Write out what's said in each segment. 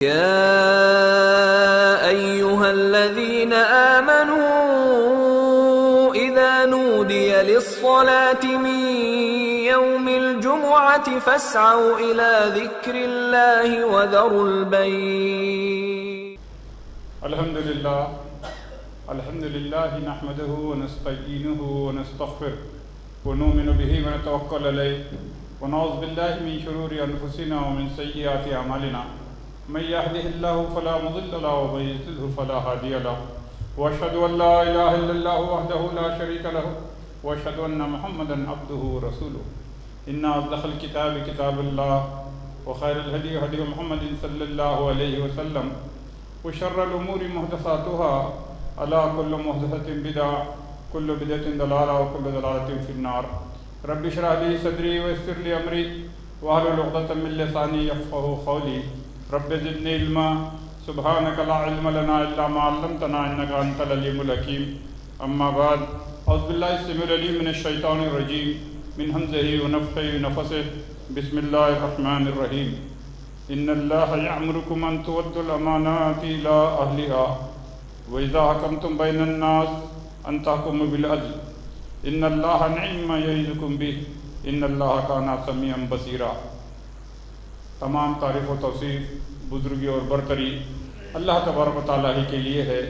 يا أيها الذين آمنوا إذا نودي للصلاة من يوم الجمعة فاسعوا إلى ذكر الله وذروا البيع. الحمد لله نحمده ونستعينه ونستغفره ونؤمن به ونتوكل عليه ونعوذ بالله من شرور أنفسنا ومن سيئات أعمالنا من يهده الله فلا مضل له ومن يضلل فلا هادي له وأشهد أن لا إله إلا الله وحده لا شريك له وأشهد أن محمدا عبده ورسوله. إن أصدق الكتاب كتاب الله وخير الهدي هدي محمد صلى الله عليه وسلم وشر الأمور محدثاتها ألا كل محدثة بدعة كل بدعة ضلالة وكل ضلالة في النار. رب اشرح لي صدري ويسر لي أمري واحلل عقدة من لساني يفقهوا قولي. رب زدني علما سبحانك لا علم لنا إلا ما علمتنا إنك أنت العليم الحكيم. أما بعد أعوذ بالله السميع العليم من الشيطان الرجيم من همزه ونفخه ونفثه. بسم الله الرحمن الرحيم. إن الله يأمركم أن تؤدوا الأمانات إلى أهلها وإذا حكمتم بين الناس أن تحكموا بالعدل إن الله نعم ما يعظكم به إن الله كان سميعا بصيرا. تمام تعریف و توصیف بزرگی اور برتری اللہ تبارک و تعالیٰ ہی کے لیے ہے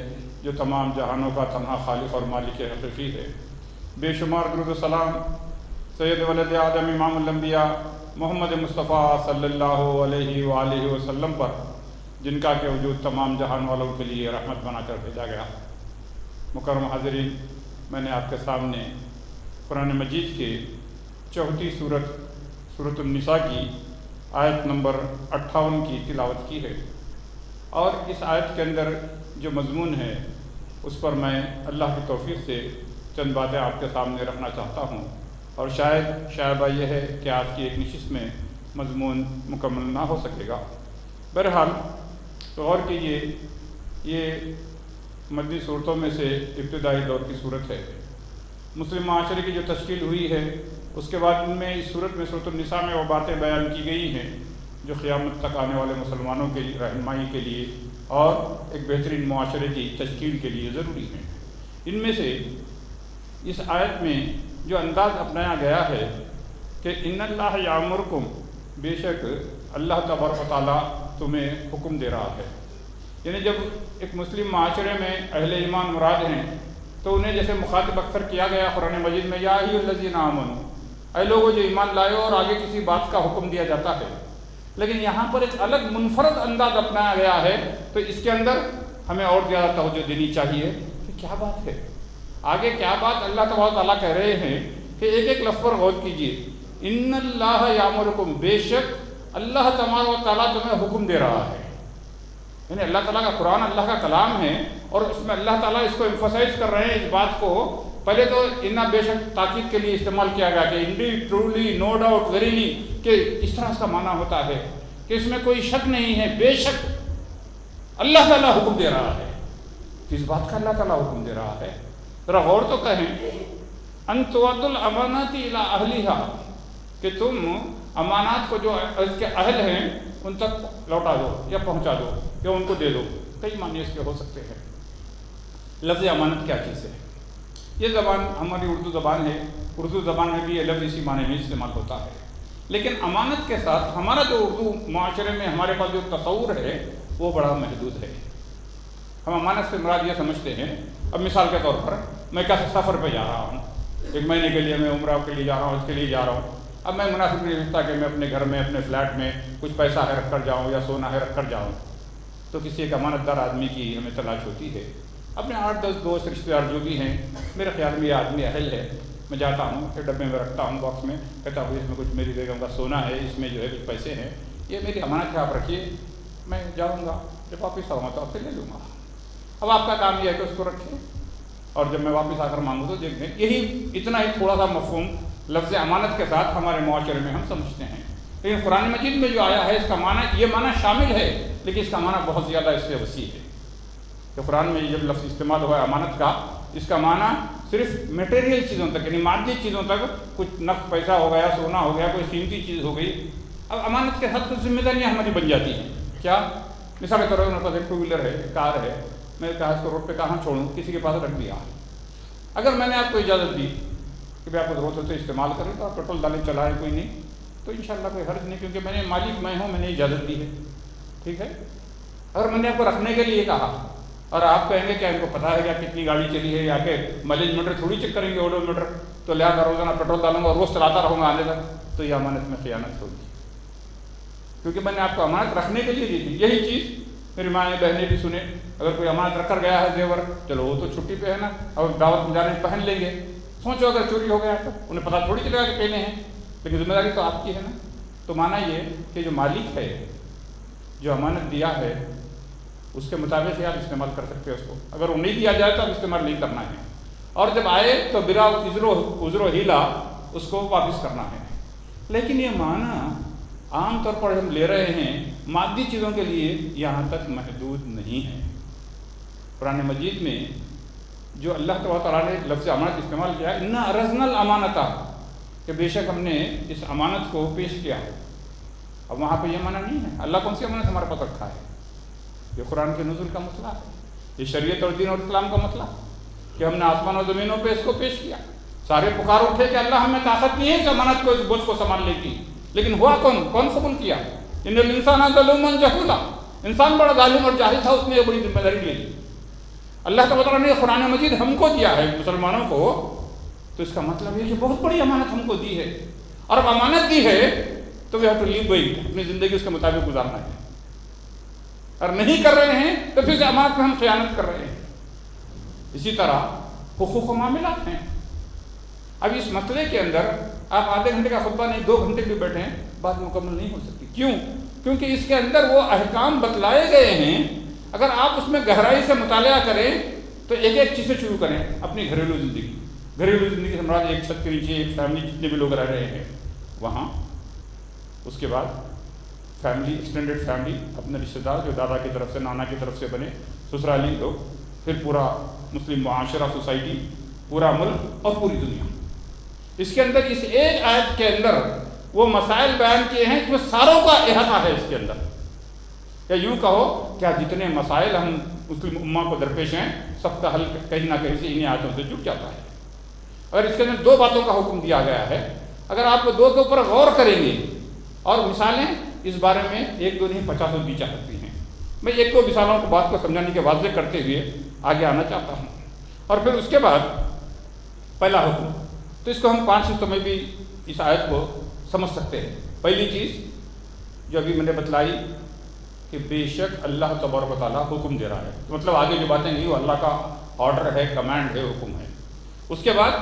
جو تمام جہانوں کا تنہا خالق اور مالک حقیقی ہے. بے شمار درود و سلام سید ولد آدم امام الانبیاء محمد مصطفیٰ صلی اللہ علیہ وآلہ وسلم پر جن کا کہ وجود تمام جہان والوں کے لیے رحمت بنا کر بھیجا گیا. مکرم حاضرین، میں نے آپ کے سامنے قرآن مجید کے چوتھی سورۃ النساء کی آیت نمبر 58 کی تلاوت کی ہے، اور اس آیت کے اندر جو مضمون ہے اس پر میں اللہ کی توفیق سے چند باتیں آپ کے سامنے رکھنا چاہتا ہوں، اور شاید شائبہ یہ ہے کہ آج کی ایک نشست میں مضمون مکمل نہ ہو سکے گا. بہرحال غور کیجیے، یہ مدنی صورتوں میں سے ابتدائی دور کی صورت ہے. مسلم معاشرے کی جو تشکیل ہوئی ہے اس کے بعد ان میں اس صورت میں سورۃ النساء میں وہ باتیں بیان کی گئی ہیں جو قیامت تک آنے والے مسلمانوں کے رہنمائی کے لیے اور ایک بہترین معاشرے کی تشکیل کے لیے ضروری ہیں. ان میں سے اس آیت میں جو انداز اپنایا گیا ہے کہ ان اللہ یامرکم، بے شک اللہ تبارک و تعالیٰ تمہیں حکم دے رہا ہے. یعنی جب ایک مسلم معاشرے میں اہل ایمان مراد ہیں تو انہیں جیسے مخاطب اکثر کیا گیا قرآن مجید میں یا ایھا الذین آمنوا، اے لوگوں جو ایمان لائے، اور آگے کسی بات کا حکم دیا جاتا ہے. لیکن یہاں پر ایک الگ منفرد انداز اپنایا گیا ہے، تو اس کے اندر ہمیں اور زیادہ توجہ دینی چاہیے کہ کیا بات ہے، آگے کیا بات اللہ تبارک و تعالیٰ کہہ رہے ہیں. کہ ایک ایک لفظ پر غور کیجیے. ان اللہ یامرکم، بے شک اللہ تبارک و تعالیٰ تمہیں حکم دے رہا ہے. یعنی اللہ تعالیٰ کا قرآن اللہ کا کلام ہے، اور اس میں اللہ تعالیٰ اس کو ایمفسائز کر رہے ہیں اس بات کو. پہلے تو انا بے شک تاکید کے لیے استعمال کیا گیا کہ indeed, truly, no doubt, verily, کہ اس طرح اس کا معنی ہوتا ہے کہ اس میں کوئی شک نہیں ہے، بے شک اللہ تعالیٰ حکم دے رہا ہے. کس بات کا اللہ تعالیٰ حکم دے رہا ہے؟ ذرا غور تو کہیں. ان تؤدوا الامانات الی اہلھا، کہ تم امانات کو جو اس کے اہل ہیں ان تک لوٹا دو یا پہنچا دو یا ان کو دے دو. کئی معنی اس کے ہو سکتے ہیں. لفظ امانت کیا چیز ہے؟ یہ زبان ہماری اردو زبان ہے، اردو زبان میں بھی یہ لفظ اسی معنی میں استعمال ہوتا ہے. لیکن امانت کے ساتھ ہمارا جو اردو معاشرے میں ہمارے پاس جو تصور ہے وہ بڑا محدود ہے. ہم امانت سے مراد یہ سمجھتے ہیں، اب مثال کے طور پر میں کیسے سفر پہ جا رہا ہوں، 1 مہینے کے لیے میں عمرہ کے لیے جا رہا ہوں، اس کے لیے جا رہا ہوں. اب میں مناسب نہیں سمجھتا کہ میں اپنے گھر میں اپنے فلیٹ میں کچھ پیسہ ہے رکھ کر جاؤں یا سونا ہے رکھ کر جاؤں. تو کسی ایک امانت دار آدمی کی ہمیں تلاش ہوتی ہے. اپنے 8-10 دوست رشتے دار جو بھی ہیں، میرے خیال میں یہ آدمی اہل ہے. میں جاتا ہوں، پھر ڈبے میں رکھتا ہوں، باکس میں، کہتا ہوں اس میں کچھ میری بیگم کا سونا ہے، اس میں جو ہے کچھ پیسے ہیں، یہ میری امانت ہے، آپ رکھیے، میں جاؤں گا، جب واپس آؤں گا تو آپ سے لے لوں گا. اب آپ کا کام یہ ہے کہ اس کو رکھیں، اور جب میں واپس آ کر مانگوں تو دیکھ لیں. یہی اتنا ہی تھوڑا سا مفہوم لفظ امانت کے ساتھ ہمارے معاشرے میں ہم سمجھتے ہیں. لیکن قرآن مجید میں جو آیا ہے اس کا معنی، یہ معنی شامل ہے، لیکن اس کا معنی بہت زیادہ اس سے وسیع ہے. کہ قرآن میں جب لفظ استعمال ہوا ہے امانت کا، اس کا معنی صرف میٹیریل چیزوں تک، یعنی مادی چیزوں تک، کچھ نقد پیسہ ہو گیا، سونا ہو گیا، کوئی قیمتی چیز ہو گئی. اب امانت کے ساتھ کچھ ذمہ داریاں ہماری بن جاتی ہیں. کیا مثال کے طور پر میرے پاس ایک ٹو ویلر ہے، ایک کار ہے، میں نے کہا اس کو روڈ پہ کہاں چھوڑوں، کسی کے پاس رکھ دیا. اگر میں نے آپ کو اجازت دی کہ بھائی آپ کو ضرورت ہو تو استعمال کریں تو آپ پیٹرول ڈالیں چلائیں، کوئی نہیں، تو انشاءاللہ کوئی حرج نہیں، کیونکہ میں نے مالک میں ہوں، میں نے اجازت دی ہے. ٹھیک ہے. اگر میں نے آپ کو رکھنے کے لیے کہا اور آپ کہیں گے کہ ان کو پتہ ہے کہ کتنی گاڑی چلی ہے، یا کہ مائلیج میٹر تھوڑی چیک کریں گے، اوڈو میٹر، تو لہٰذا روزانہ پیٹرول ڈالوں گا اور روز چلاتا رہوں گا آنے تک، تو یہ امانت میں خیانت ہوگی، کیونکہ میں نے آپ کو امانت رکھنے کے لیے دی تھی. یہی چیز میری ماں بہنیں بھی سنیں، اگر کوئی امانت رکھ کر گیا ہے زیور، چلو وہ تو چھٹی پہ ہے نا، اور دعوت میں جانے پہن لیں گے. سوچو اگر چوری ہو گیا تو انہیں پتہ تھوڑی چلے گا کہ پہنے ہیں، لیکن ذمہ داری تو آپ کی ہے نا. تو مانا یہ کہ جو مالک ہے، جو امانت دیا ہے، اس کے مطابق ہی آپ استعمال کر سکتے ہیں اس کو. اگر وہ نہیں دیا جائے تو آپ استعمال نہیں کرنا ہے، اور جب آئے تو بلا عذر و ہیلا اس کو واپس کرنا ہے. لیکن یہ معنی عام طور پر ہم لے رہے ہیں مادی چیزوں کے لیے، یہاں تک محدود نہیں ہے. قرآن مجید میں جو اللہ تعالیٰ نے لفظ امانت استعمال کیا، انا ارزنا الامانتا، کہ بے شک ہم نے اس امانت کو پیش کیا. اب وہاں پہ یہ معنی نہیں ہے. اللہ کون سی امانت ہمارے پاس رکھا ہے؟ یہ قرآن کے نزول کا مسئلہ ہے، یہ شریعت اور دین اور اسلام کا مسئلہ ہے کہ ہم نے آسمان اور زمینوں پہ اس کو پیش کیا. سارے پکار اٹھے کہ اللہ ہمیں طاقت نہیں ہے اس امانت کو، اس بوجھ کو سنبھالنے کی، لیکن ہوا کون قبول کیا؟ ان الانسان ظلوما جہولا، انسان بڑا ظالم اور جاہل تھا، اس نے یہ بڑی ذمہ داری لے لی. اللہ تعالیٰ نے قرآن مجید ہم کو دیا ہے مسلمانوں کو، تو اس کا مطلب یہ کہ بہت بڑی امانت ہم کو دی ہے، اور اب امانت دی ہے تو we have to live by it، اپنی زندگی اس کے مطابق گزارنا ہے. اور نہیں کر رہے ہیں تو پھر سے امانت میں ہم خیانت کر رہے ہیں. اسی طرح حقوق و معاملات ہیں. اب اس مسئلے کے اندر آپ آدھے گھنٹے کا خطبہ نہیں 2 گھنٹے بھی بیٹھیں، بات مکمل نہیں ہو سکتی. کیوں؟ کیونکہ اس کے اندر وہ احکام بتلائے گئے ہیں. اگر آپ اس میں گہرائی سے مطالعہ کریں تو ایک ایک چیز سے شروع کریں. اپنی گھریلو زندگی سے مراد ایک چھت کے نیچے ایک فیملی جتنے بھی لوگ رہ رہے ہیں وہاں، اس کے بعد فیملی، ایکسٹینڈیڈ فیملی، اپنے رشتہ دار جو دادا کی طرف سے نانا کی طرف سے بنے، سسرالی لوگ، پھر پورا مسلم معاشرہ، سوسائٹی، پورا ملک اور پوری دنیا. اس کے اندر اس ایک آیت کے اندر وہ مسائل بیان کیے ہیں جو ساروں کا احاطہ ہے اس کے اندر. یا یوں کہو کیا جتنے مسائل ہم مسلم امہ کو درپیش ہیں سب کا حل کہیں نہ کہیں سے انہیں آیتوں سے جڑ جاتا ہے. اگر اس کے اندر 2 باتوں کا حکم دیا گیا ہے، اگر آپ کو 2 کے اوپر غور کریں گے، اور مثالیں اس بارے میں 1-2 نہیں 50 دی جا سکتی ہیں. میں 1-2 مثالوں کو بات کو سمجھانے کے واضح کرتے ہوئے آگے آنا چاہتا ہوں. اور پھر اس کے بعد پہلا حکم، تو اس کو ہم 5 حصوں میں بھی اس آیت کو سمجھ سکتے ہیں. پہلی چیز جو ابھی میں نے بتلائی کہ بے شک اللہ تبارک و تعالیٰ حکم دے رہا ہے، تو مطلب آگے جو باتیں نہیں وہ اللہ کا آرڈر ہے، کمانڈ ہے، حکم ہے. اس کے بعد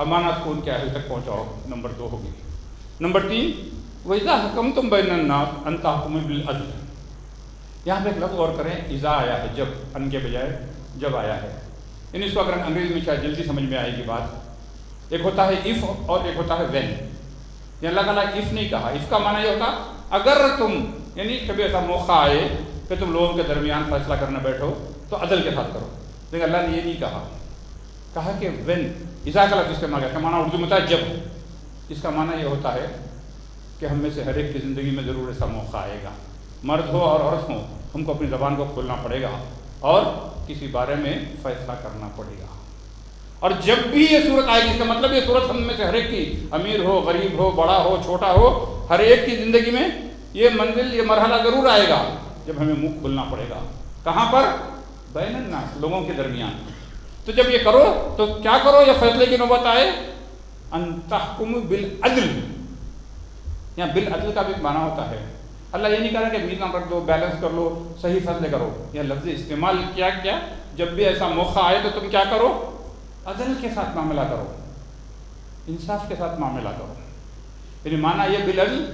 امانت کو ان کے اہل تک پہنچاؤ، نمبر 2 ہوگی. نمبر 3 وَإِذَا حَكَمْتُمْ بَيْنَ النَّاسِ أَن تَحْكُمُوا بِالْعَدْلِ. یہاں پہ ایک لفظ غور کریں، اذا آیا ہے، جب، ان کے بجائے جب آیا ہے. یعنی اس کو اگر انگریزی میں شاید جلدی سمجھ میں آئے گی بات. ایک ہوتا ہے if اور ایک ہوتا ہے when. یہ اللہ تعالیٰ if نہیں کہا. if کا معنی یہ ہوتا اگر تم، یعنی کبھی ایسا موقع آئے کہ تم لوگوں کے درمیان فیصلہ کرنے بیٹھو تو عدل کے ساتھ کرو. لیکن اللہ نے یہ نہیں کہا. کہا کہ when. اذا کا لفظ استعمال کیا، معنی اردو میں ہوتا ہے جب. اس کا معنی یہ ہوتا ہے کہ ہم میں سے ہر ایک کی زندگی میں ضرور ایسا موقع آئے گا، مرد ہو اور عورت ہو، ہم کو اپنی زبان کو کھولنا پڑے گا اور کسی بارے میں فیصلہ کرنا پڑے گا. اور جب بھی یہ صورت آئے گی، اس کا مطلب یہ صورت ہم میں سے ہر ایک کی، امیر ہو، غریب ہو، بڑا ہو، چھوٹا ہو، ہر ایک کی زندگی میں یہ منزل، یہ مرحلہ ضرور آئے گا جب ہمیں منہ کھولنا پڑے گا. کہاں پر؟ بین الناس، لوگوں کے درمیان. تو جب یہ کرو تو کیا کرو؟ یہ فیصلے کی نوبت آئے، ان تحکموا بالعدل. یہاں بالعدل کا بھی ایک معنی ہوتا ہے. اللہ یہ نہیں کہہ رہا کہ میزان رکھ دو، بیلنس کر لو، صحیح فیصلے کرو. یہ لفظ استعمال کیا جب بھی ایسا موقع آئے تو تم کیا کرو؟ عدل کے ساتھ معاملہ کرو، انصاف کے ساتھ معاملہ کرو. یعنی معنی یہ بالعدل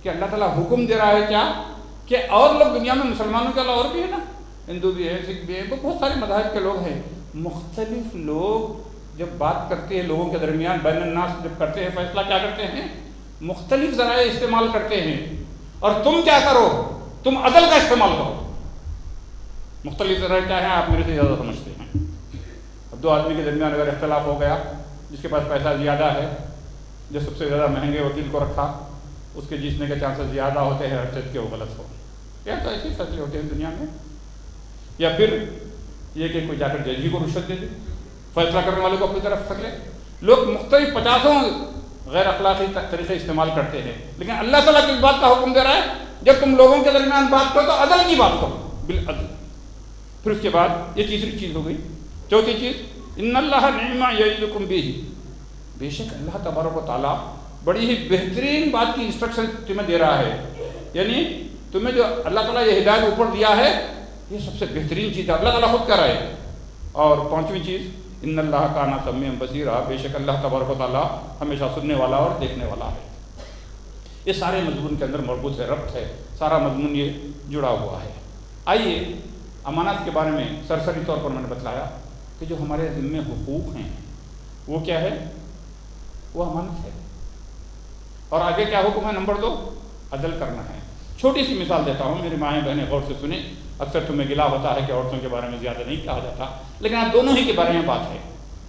کہ اللہ تعالیٰ حکم دے رہا ہے کیا کہ اور لوگ دنیا میں مسلمانوں کے علاوہ اور بھی ہے نا، ہندو بھی ہے، سکھ بھی ہے، بہت سارے مذاہب کے لوگ ہیں. مختلف لوگ جب بات کرتے ہیں لوگوں کے درمیان، بین الناس جب کرتے ہیں فیصلہ، کیا کرتے ہیں؟ مختلف ذرائع استعمال کرتے ہیں. اور تم کیا کرو؟ تم عدل کا استعمال کرو. مختلف ذرائع کیا ہیں آپ میرے سے زیادہ سمجھتے ہیں. اب 2 آدمی کے درمیان اگر اختلاف ہو گیا، جس کے پاس پیسہ زیادہ ہے، جو سب سے زیادہ مہنگے وکیل کو رکھا، اس کے جیتنے کے چانسز زیادہ ہوتے ہیں ہر چیز کے وہ غلط ہو. یا تو ایسے فیصلے ہوتے ہیں دنیا میں. یا پھر یہ کہ کوئی جا کر جج کو رشوت دے دے، فیصلہ کرنے والے کو اپنی طرف کر لے. لوگ مختلف 50 غیر اخلاقی طریقے استعمال کرتے ہیں، لیکن اللہ تعالیٰ کس بات کا حکم دے رہا ہے؟ جب تم لوگوں کے درمیان بات کرو تو عدل کی بات کرو، بالعدل. پھر اس کے بعد یہ تیسری چیز ہو گئی. چوتھی چیز، ان اللہ نعم یعظکم بہ، بے شک اللہ تبارک و تعالیٰ بڑی ہی بہترین بات کی انسٹرکشن تمہیں دے رہا ہے. یعنی تمہیں جو اللہ تعالیٰ یہ ہدایت اوپر دیا ہے یہ سب سے بہترین چیز ہے، اللہ تعالیٰ خود کر رہا ہے. اور پانچویں چیز، ان اللہ کان سمیعا بصیرا، بے شک اللہ تبارک و تعالیٰ ہمیشہ سننے والا اور دیکھنے والا ہے. یہ سارے مضمون کے اندر مربوط ہے، ربط ہے، سارا مضمون یہ جڑا ہوا ہے. آئیے امانت کے بارے میں سرسری طور پر میں نے بتلایا کہ جو ہمارے ذمے حقوق ہیں وہ کیا ہے؟ وہ امانت ہے. اور آگے کیا حکم ہے؟ نمبر 2، عدل کرنا ہے. چھوٹی سی مثال دیتا ہوں، میری مائیں بہنیں غور سے سنیں. اکثر تمہیں گلا ہوتا ہے کہ عورتوں کے بارے میں زیادہ نہیں کہا جاتا، لیکن آپ دونوں ہی کے بارے میں بات ہے.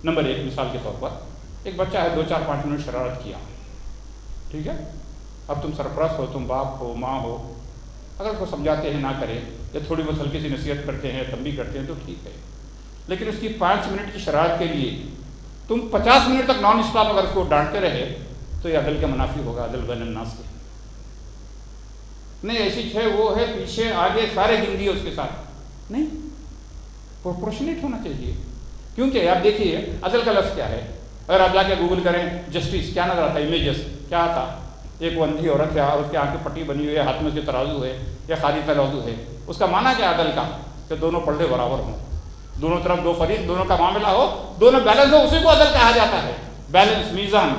نمبر 1، مثال کے طور پر ایک بچہ ہے، 2-4-5 منٹ شرارت کیا، ٹھیک ہے. اب تم سرپرست ہو، تم باپ ہو، ماں ہو، اگر اس کو سمجھاتے ہیں نہ کرے یا تھوڑی بہت ہلکی سی نصیحت کرتے ہیں، تنبیہ کرتے ہیں تو ٹھیک ہے. لیکن اس کی 5 منٹ کی شرارت کے لیے تم 50 منٹ تک نان اسٹاپ اگر اس کو ڈانٹتے رہے تو یہ عدل کے منافی ہوگا، عدل بین الناس کے. نہیں ایسی ہے، وہ ہے پیچھے آگے سارے گن دیے اس کے ساتھ، نہیں، پروپورشنیٹ ہونا چاہیے. کیونکہ آپ دیکھیے عدل کا لفظ کیا ہے. اگر آپ جا کے گوگل کریں جسٹس، کیا نظر آتا ہے؟ امیجز کیا آتا؟ ایک وہ اندھی عورت ہے اور اس کے آنکھ کی پٹی بنی ہوئی ہے، ہاتھ میں اس کے ترازو ہے یا خالی ترازو ہے. اس کا معنی کیا عدل کا؟ کہ دونوں پلڑے برابر ہوں، دونوں طرف 2 فریق، دونوں کا معاملہ ہو، دونوں بیلنس ہو، اسی کو عدل کہا جاتا ہے. بیلنس، میزان.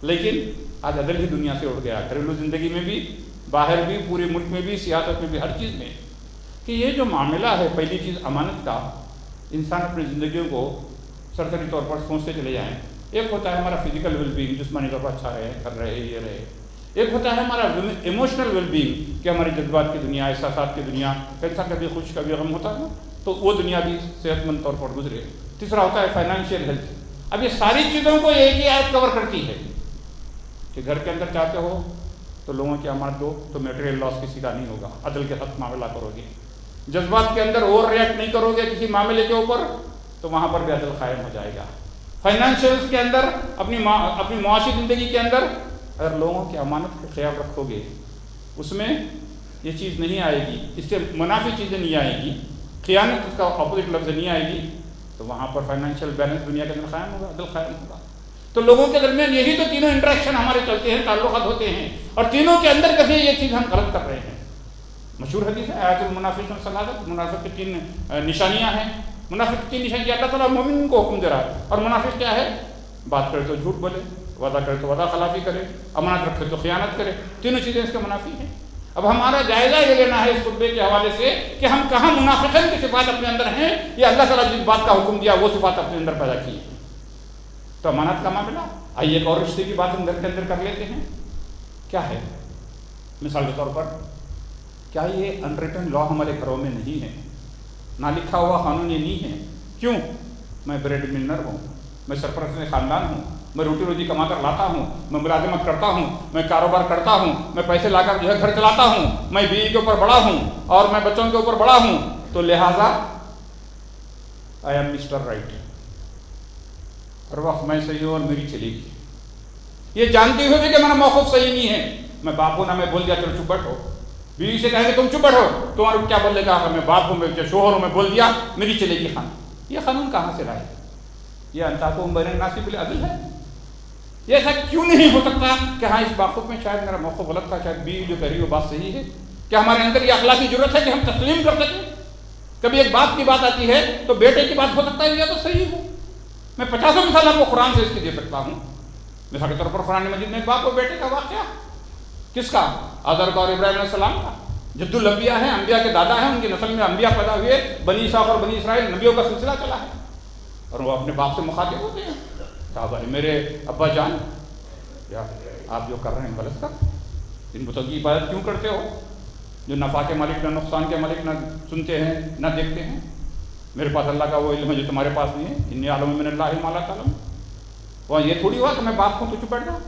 لیکن آج عدل ہی دنیا سے اڑ گیا، گھریلو زندگی میں بھی، باہر بھی، پورے ملک میں بھی، سیاست میں بھی، ہر چیز میں. کہ یہ جو معاملہ ہے، پہلی چیز امانت کا، انسان اپنی زندگیوں کو سرسری طور پر سوچتے چلے جائیں. ایک ہوتا ہے ہمارا فزیکل ویل بینگ، جسمانی طور پر اچھا رہے، کر رہے، یہ رہے. ایک ہوتا ہے ہمارا ایموشنل ویل بینگ، کہ ہماری جذبات کی دنیا، احساسات کی دنیا، انسان کبھی خوش کبھی غم ہوتا ہے تو وہ دنیا بھی صحت مند طور پر گزرے. تیسرا ہوتا ہے فائنینشیل ہیلتھ. اب یہ ساری چیزوں کو ایک ہی آیت کور کرتی ہے کہ گھر کے اندر چاہتے ہو تو لوگوں کی امانت دو تو میٹیریل لاس کسی کا نہیں ہوگا، عدل کے حق معاملہ کرو گے. جذبات کے اندر اوور ریئیکٹ نہیں کرو گے کسی معاملے کے اوپر تو وہاں پر بھی عدل قائم ہو جائے گا. فائنینشیلس کے اندر، اپنی معاشی زندگی کے اندر اگر لوگوں کی امانت کا خیال رکھو گے، اس میں یہ چیز نہیں آئے گی، اس سے منافی چیزیں نہیں آئے گی، خیانت اس کا اپوزٹ لفظ نہیں آئے گی، تو وہاں پر فائنینشیل بیلنس دنیا کے اندر قائم ہوگا، عدل قائم ہوگا. تو لوگوں کے درمیان یہی تو تینوں انٹریکشن ہمارے چلتے ہیں، تعلقات ہوتے ہیں، اور تینوں کے اندر کبھی یہ چیز ہم غلط کر رہے ہیں. مشہور حدیث ہے آیت المنافقین ثلاثۃ، منافق کی 3 نشانیاں ہیں. منافق کی 3 نشانیاں اللہ تعالیٰ مومن کو حکم دے رہا ہے. اور منافق کیا ہے؟ بات کرے تو جھوٹ بولے، وعدہ کرے تو وعدہ خلافی کرے، امانت رکھے تو خیانت کرے. تینوں چیزیں اس کے منافی ہیں. اب ہمارا جائزہ یہ لینا ہے اس خطبے کے حوالے سے کہ ہم کہاں منافقین کی صفات اپنے اندر ہیں یا اللہ تعالیٰ جس بات کا حکم دیا وہ صفات اپنے اندر پیدا کی. تو امانت کا معاملہ. آئیے ایک اور رشتے کی بات ہم گھر کے اندر کر لیتے ہیں. کیا ہے؟ مثال کے طور پر کیا یہ انریٹن لا ہمارے گھروں میں نہیں ہے؟ نہ لکھا ہوا قانون یہ نہیں ہے. کیوں؟ میں بریڈ ملنر ہوں، میں سرپرست خاندان ہوں، میں روٹی روزی کما کر لاتا ہوں، میں ملازمت کرتا ہوں، میں کاروبار کرتا ہوں، میں پیسے لا کر جو ہے گھر چلاتا ہوں، میں بیوی کے اوپر بڑا ہوں اور میں بچوں کے اوپر بڑا ہوں، تو لہٰذا آئی ایم مسٹر رائٹ، ہر وقت میں صحیح ہوں اور میری چلے گی. یہ جانتے ہوئے بھی کہ میرا موقف صحیح نہیں ہے. میں باپ ہوں، نہ میں بول دیا چلو چپ بیٹھو. بیوی سے کہیں گے تم چپ بیٹھو، تمہارا کیا بولے گا؟ میں باپ ہوں، میں شوہر ہوں، میں بول دیا میری چلے گی خان. یہ قانون کہاں سے لائے؟ یہ انتاکم بین الناس بالعدل ہے. یہ ایسا کیوں نہیں ہو سکتا کہ ہاں اس موقف میں شاید میرا موقف غلط تھا، شاید بیوی جو کہہ رہی ہے وہ بات صحیح ہے؟ کیا ہمارے اندر یہ اخلاقی ضرورت ہے کہ ہم تسلیم کر سکیں؟ کبھی ایک باپ کی بات آتی ہے تو بیٹے کی بات ہو سکتا ہے یا تو صحیح ہو. میں 50 مثال آپ کو قرآن سے اس کی دے سکتا ہوں. مثال کے طور پر قرآن مجید میں ایک باپ اور بیٹے کا واقعہ. کس کا؟ آزر کا اور ابراہیم علیہ السلام کا. جد الانبیاء ہیں، انبیاء کے دادا ہیں، ان کی نسل میں انبیاء پیدا ہوئے، بنی اسحاق اور بنی اسرائیل نبیوں کا سلسلہ چلا ہے، اور وہ اپنے باپ سے مخاطب ہوتے ہیں. کہا بھائی میرے ابا جان، یا آپ جو کر رہے ہیں غلط کر، ان بتوں کی عبادت کیوں کرتے ہو جو نفع کے مالک، نہ نقصان کے مالک، نہ سنتے ہیں نہ دیکھتے ہیں؟ میرے پاس اللہ کا وہ علم ہے جو تمہارے پاس نہیں ہے. انی اعلم من اللہ ما لا تعلمون. وہاں یہ تھوڑی ہوا کہ میں باپ ہوں تو چپ بیٹھ جاؤ.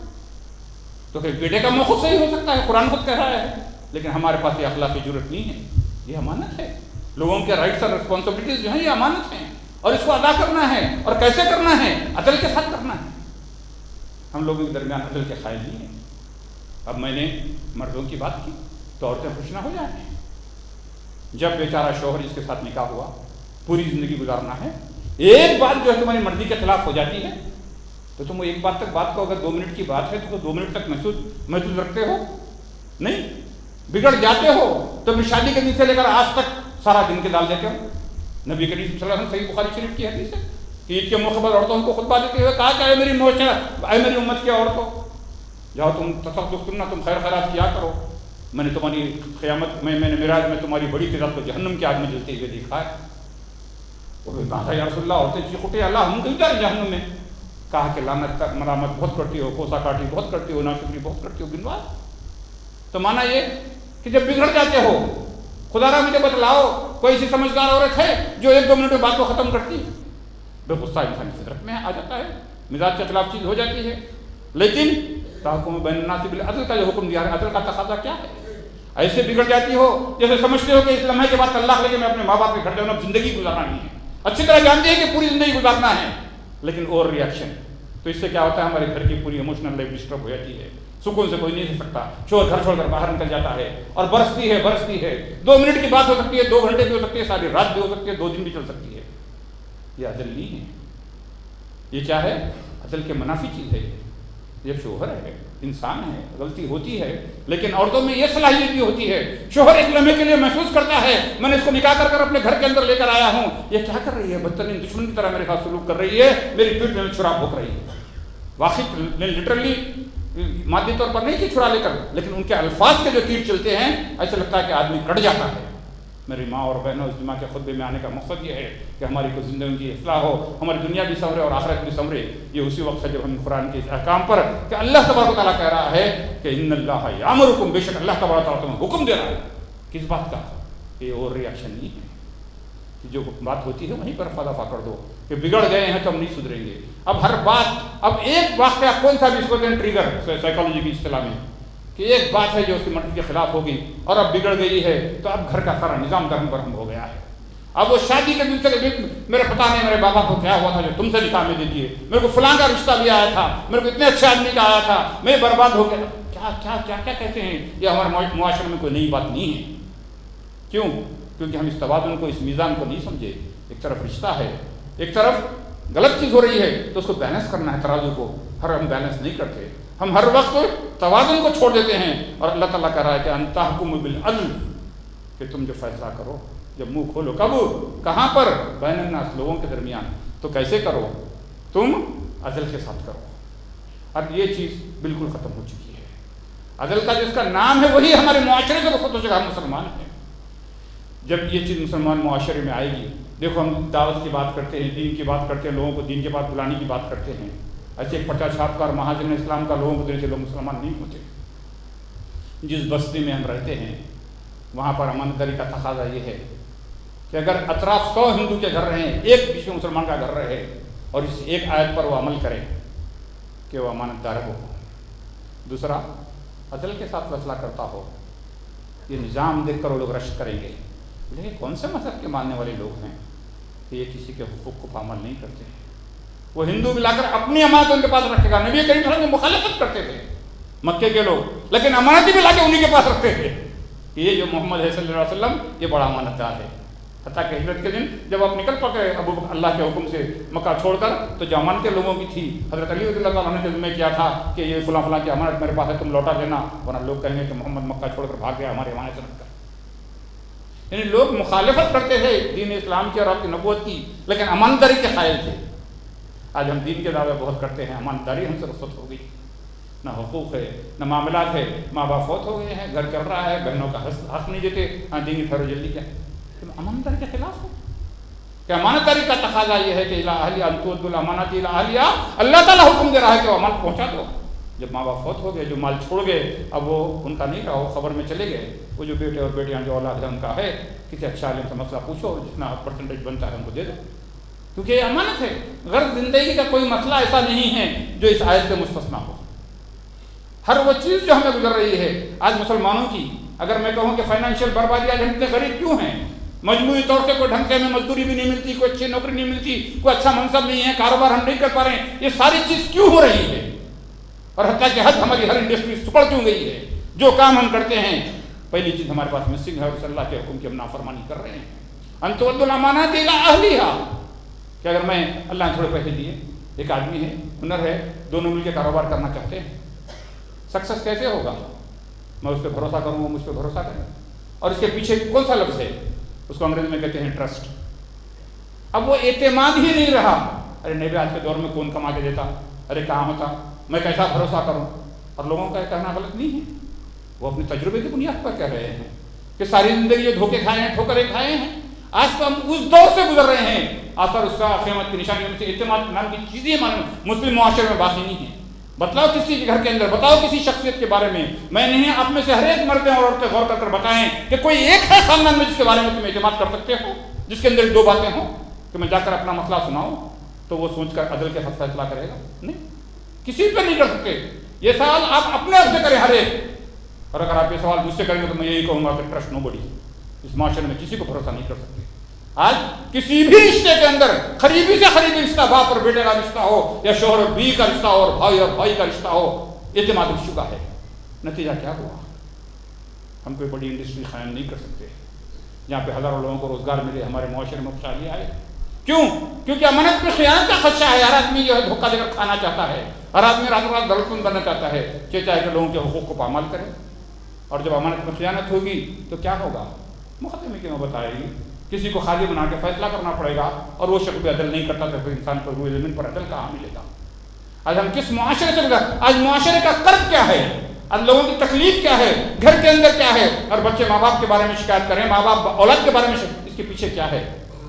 تو پھر بیٹے کا موقف صحیح ہو سکتا ہے، قرآن خود کہہ رہا ہے لیکن ہمارے پاس یہ اخلاقی جرت نہیں ہے. یہ امانت ہے. لوگوں کے رائٹس اور رسپانسبلٹیز جو ہیں یہ امانت ہیں, اور اس کو ادا کرنا ہے. اور کیسے کرنا ہے؟ عدل کے ساتھ کرنا ہے. ہم لوگوں کے درمیان عدل کے قائل نہیں ہیں. اب میں نے مردوں کی بات کی تو عورتیں خوش نہ ہو جائیں. جب بیچارہ شوہر جس کے ساتھ نکاح ہوا, پوری زندگی گزارنا ہے, ایک بات جو ہے تمہاری مرضی کے خلاف ہو جاتی ہے تو تم ایک بات تک بات کو, اگر 2 منٹ کی بات ہے تو 2 منٹ تک محسوس رکھتے ہو نہیں, بگڑ جاتے ہو تو پھر شادی کے دن سے لے کر آج تک سارا دن کے ڈال دیتے ہو. نبی کریم صلی اللہ علیہ وسلم صحیح بخاری شریف کی حدیث ہے کہ عید کے موقع پر عورتوں کو خطبہ دیتے ہوئے کہا کہ اے میری معاشرہ, اے میری امت کی عورتوں, جاؤ تم تصدق کرنا, تم خیر خیرات کیا کرو. میں نے تمہاری قیامت میں نے معراج میں تمہاری بڑی تعداد کو جہنم کی آگ میں جلتے ہوئے دیکھا ہے. وہ کہا تھا یا رسول اللہ, عورتیں چیخ اٹھے اللہ ہم کہیں جائیں جہنم میں. کہا کہ لعنت ملامت بہت کرتی ہو, کوسا کاٹی بہت کرتی ہو, ناشکری بہت کرتی ہو. گنوا تو مانا یہ کہ جب بگڑ جاتے ہو, خدا را مجھے بتلاؤ کوئی ایسی سمجھدار عورت ہے جو 1-2 منٹ میں بات کو ختم کرتی ہے. بے غصہ انسان کی فطرت میں آ جاتا ہے, مزاج کے خلاف چیز ہو جاتی ہے. لیکن تحکم بین الناس بالعدل کا جو حکم دیا ہے, عدل کا تقاضا کیا ہے؟ ایسے بگڑ جاتی ہو جیسے سمجھتے ہو کہ اس لمحے کے بعد طلاق لے کے میں اپنے ماں باپ کے گھر جاؤں, اب زندگی گزارنا نہیں ہے. اچھی طرح جانتے ہیں کہ پوری زندگی گزارنا ہے, لیکن اوور ریئیکشن. تو اس سے کیا ہوتا ہے, ہمارے گھر کی پوری ایموشنل لائف ڈسٹرب ہو جاتی ہے. سکون سے کوئی نہیں رہ سکتا. شوہر گھر چھوڑ کر باہر نکل جاتا ہے اور برستی ہے. 2 منٹ کی بات ہو سکتی ہے, 2 گھنٹے بھی ہو سکتی ہے, ساری رات بھی ہو سکتی ہے, 2 دن بھی چل سکتی ہے. یہ عدل نہیں ہے. یہ کیا ہے؟ عدل کے منافی چیز ہے. یہ شوہر ہے, انسان ہے, غلطی ہوتی ہے, لیکن عورتوں میں یہ صلاحیت بھی ہوتی ہے. شوہر ایک لمحے کے لیے محسوس کرتا ہے میں نے اس کو نکاح کر اپنے گھر کے اندر لے کر آیا ہوں, یہ کیا کر رہی ہے, بدترین دشمن کی طرح میرے ساتھ سلوک کر رہی ہے, میری پیٹ میں چھرا بھونک رہی ہے. واقعی لٹرلی مادی طور پر نہیں کہ چھڑا لے کر, لیکن ان کے الفاظ کے جو تیر چلتے ہیں ایسا لگتا ہے کہ آدمی کٹ جاتا ہے. میری ماں اور بہنوں, اس جمعہ کے خطبے میں آنے کا مقصد یہ ہے کہ ہماری کو زندگی کی اصلاح ہو, ہماری دنیا بھی سنورے اور آخرت بھی سنورے. یہ اسی وقت ہے جب ہم قرآن کے احکام پر کہ اللہ تبارک و تعالیٰ کہہ رہا ہے کہ ان اللہ یامرکم, بے شک اللہ تبارک و تعالیٰ تمہیں حکم دے رہا ہے. کس بات کا؟ یہ اور ریئیکشن نہیں ہے کہ جو بات ہوتی ہے وہیں پر رفع دفع کر دو کہ بگڑ گئے ہیں تو ہم نہیں سدھریں گے. اب ہر بات, اب ایک واقعہ کون سا بھی اس کو دیں ٹریگر سائیکالوجی کی اصطلاح میں, کہ ایک بات ہے جو اس کی مرضی کے خلاف ہوگی اور اب بگڑ گئی ہے تو اب گھر کا سارا نظام گرم برہم ہو گیا ہے. اب وہ شادی کے دن سے میرے پتہ نہیں میرے بابا کو کیا ہوا تھا جو تم سے نکاح میں دے دیے, میرے کو فلاں کا رشتہ بھی آیا تھا, میرے کو اتنے اچھے آدمی کا آیا تھا, میں برباد ہو گیا. کیا کیا کیا کیا کہتے ہیں, یہ ہمارے معاشرے میں کوئی نئی بات نہیں ہے. کیوں؟ کیونکہ ہم اس توازن کو, اس میزان کو نہیں سمجھے. ایک طرف رشتہ ہے, ایک طرف غلط چیز ہو رہی ہے, تو اس کو بیلنس کرنا ہے, ترازو کو. ہم بیلنس نہیں کرتے, ہم ہر وقت توازن کو چھوڑ دیتے ہیں. اور اللہ تعالیٰ کہہ رہا ہے کہ ان تحکموا بالعدل, کہ تم جو فیصلہ کرو, جب منہ کھولو, کب, کہاں پر, بین الناس, لوگوں کے درمیان, تو کیسے کرو, تم عدل کے ساتھ کرو. اب یہ چیز بالکل ختم ہو چکی ہے. عدل کا جس کا نام ہے وہی ہمارے معاشرے سے رخصت ہو چکا. ہم مسلمان ہیں. جب یہ چیز مسلمان معاشرے میں آئے گی, دیکھو ہم دعوت کی بات کرتے ہیں, دین کی بات کرتے ہیں, لوگوں کو دین کے پاس بلانے کی بات کرتے ہیں. ایسے ایک پرچہ چھاپ کر مہاجرین اسلام کا لوگوں کو دینے سے لوگ مسلمان نہیں ہوتے. جس بستی میں ہم رہتے ہیں وہاں پر امانتداری کا تقاضا یہ ہے کہ اگر اطراف 100 ہندو کے گھر رہیں, ایک بیچ میں مسلمان کا گھر رہے, اور اس ایک آیت پر وہ عمل کریں کہ وہ امانت دار ہو, دوسرا عدل کے ساتھ فیصلہ کرتا ہو. یہ نظام دیکھ کر وہ لوگ رشک کریں گے, لیکن کون سے مذہب کے ماننے والے لوگ ہیں کہ یہ کسی کے حقوق کو پامال نہیں کرتے. وہ ہندو بھی لا کر اپنی امانت ان کے پاس رکھے گا. نبی کریم صلی اللہ علیہ وسلم مخالفت کرتے تھے مکے کے لوگ, لیکن امانت بھی لا کے انہیں کے پاس رکھتے تھے کہ یہ جو محمد ہے صلی اللہ علیہ وسلم یہ بڑا امانت دار ہے. حتیٰ کہ ہجرت کے دن جب آپ نکل پڑے ابو بکر اللہ کے حکم سے مکہ چھوڑ کر, تو جو امانتیں لوگوں کی تھی حضرت علی رضی اللہ تعالیٰ عنہ نے ذمہ کیا تھا کہ یہ فلاں فلاں کی امانت میرے پاس ہے, تم لوٹا دینا, ورنہ لوگ کہیں گے کہ محمد مکہ چھوڑ کر بھاگ گیا ہمارے امانت رکھ کر. یعنی لوگ مخالفت کرتے تھے دین اسلام کی اور آپ کی نبوت کی, لیکن امانتداری کے قائل تھے. آج ہم دین کے دعوے بہت کرتے ہیں, امانتداری ہم سے رخصت ہو گئی. نہ حقوق ہے, نہ معاملات ہے, ماں باپ فوت ہو گئے ہیں, گھر چل رہا ہے, بہنوں کا حق نہیں دیتے, ہاں دین کی ٹھہرو جلدی کیا, تم امانتداری کے خلاف ہو. کہ امانتداری کا تقاضا یہ ہے کہ الی اہلیہ ان تؤدوا الامانات الی اہلیہ, اللہ تعالیٰ حکم دے رہا ہے کہ وہ امانت پہنچا دو. جب ماں باپ فوت ہو گئے, جو مال چھوڑ گئے, اب وہ ان کا نہیں رہا, وہ خبر میں چلے گئے. وہ جو بیٹے اور بیٹیاں جو اولاد ہے ان کا ہے, کسی اچھا عالم سے مسئلہ پوچھو, جتنا پرسنٹیج بنتا ہے ان کو دے دو, کیونکہ یہ امانت ہے. غرض زندگی کا کوئی مسئلہ ایسا نہیں ہے جو اس آیت سے مستثنا ہو. ہر وہ چیز جو ہمیں گزر رہی ہے, آج مسلمانوں کی اگر میں کہوں کہ فائنینشیل بربادی آج ہم اتنے غریب کیوں ہیں، مجموعی طور سے کوئی ڈھنگ سے ہمیں مزدوری بھی نہیں ملتی، کوئی اچھی نوکری نہیں ملتی، کوئی اچھا منصب نہیں ہے، کاروبار ہم نہیں کر پا رہے ہیں، یہ ساری چیز کیوں ہو رہی ہے؟ اور حتیٰ کہ حد ہماری ہر انڈسٹری سکڑ کیوں گئی ہے؟ جو کام ہم کرتے ہیں پہلی چیز ہمارے پاس مسنگ ہے اور صلی اللہ کے حکم کی ہم نافرمانی کر رہے ہیں۔ ان تؤدوا الامانات الی اہلیہا، کہ اگر میں اللہ نے تھوڑے پیسے دیے، ایک آدمی ہے، ہنر ہے، دونوں مل کے کاروبار کرنا چاہتے ہیں، سکسیس کیسے ہوگا؟ میں اس پہ بھروسہ کروں، وہ مجھ پہ بھروسہ کرے، اور اس کے پیچھے کون سا لفظ ہے؟ اس کو انگریزی میں کہتے ہیں ٹرسٹ۔ اب وہ اعتماد ہی نہیں رہا۔ ارے نہیں بھائی، آج کے دور میں کون کما کے دیتا، ارے کہاں ہوتا، میں کیسا بھروسہ کروں؟ اور لوگوں کا کہنا غلط نہیں ہے، وہ اپنے تجربے کی بنیاد پر کہہ رہے ہیں کہ ساری زندگی یہ دھوکے کھائے ہیں، ٹھوکریں کھائے ہیں، آج تو ہم اس دور سے گزر رہے ہیں، آثار اس کا قیامت کی نشانی میں سے اعتماد نام کی چیزیں مسلم معاشرے میں باقی نہیں ہیں۔ بتلاؤ کسی کے گھر کے اندر، بتاؤ کسی شخصیت کے بارے میں نہیں، آپ میں سے ہر ایک مردیں اور عورتیں غور کر بتائیں کہ کوئی ایک ہے خاندان میں جس کے بارے میں تم اعتماد کر سکتے ہو، جس کے اندر دو باتیں ہوں کہ میں جا کر اپنا مسئلہ سناؤں تو وہ سوچ کر عدل کے حق فیصلہ کرے گا؟ نہیں، کسی پہ نہیں کر سکتے۔ یہ سوال آپ اپنے آپ سے کریں ہر ایک، اور اگر آپ یہ سوال مجھ سے کریں گے تو میں یہی کہوں گا کہ ٹرسٹ نو بڈی، اس معاشرے میں کسی کو بھروسہ نہیں کر سکتے۔ آج کسی بھی رشتے کے اندر قریبی سے قریبی رشتہ، باپ اور بیٹے کا رشتہ ہو یا شوہر اور بیوی کا رشتہ ہو اور بھائی کا رشتہ ہو، اعتماد ہو چکا ہے۔ نتیجہ کیا ہوا؟ ہم کوئی بڑی انڈسٹری قائم نہیں کر سکتے جہاں پہ ہزاروں لوگوں کو روزگار ملے، ہمارے معاشرے میں خوشحالی آئے۔ کیوں؟ کیونکہ امانت میں خیانت کا خدشہ ہے۔ ہر آدمی جو ہے دھوکہ دے کر کھانا چاہتا ہے، ہر آدمی رات رات دولتمند بننا چاہتا ہے، چاہے کہ لوگوں کے حقوق کو پامال کرے۔ اور جب امانت میں خیانت ہوگی تو کیا ہوگا؟ مقدمے کی نوبت آئے گی، کسی کو خالی بنا کے فیصلہ کرنا پڑے گا، اور وہ شخص بھی عدل نہیں کرتا تو پھر انسان کو روئے زمین پر عدل کہاں ملے گا؟ آج ہم کس معاشرے سے گزر، آج معاشرے کا قرض کیا ہے، آج لوگوں کی تکلیف کیا ہے، گھر کے اندر کیا ہے، اور بچے ماں باپ کے بارے میں شکایت کریں، ماں باپ اولاد کے بارے میں اس کے پیچھے کیا ہے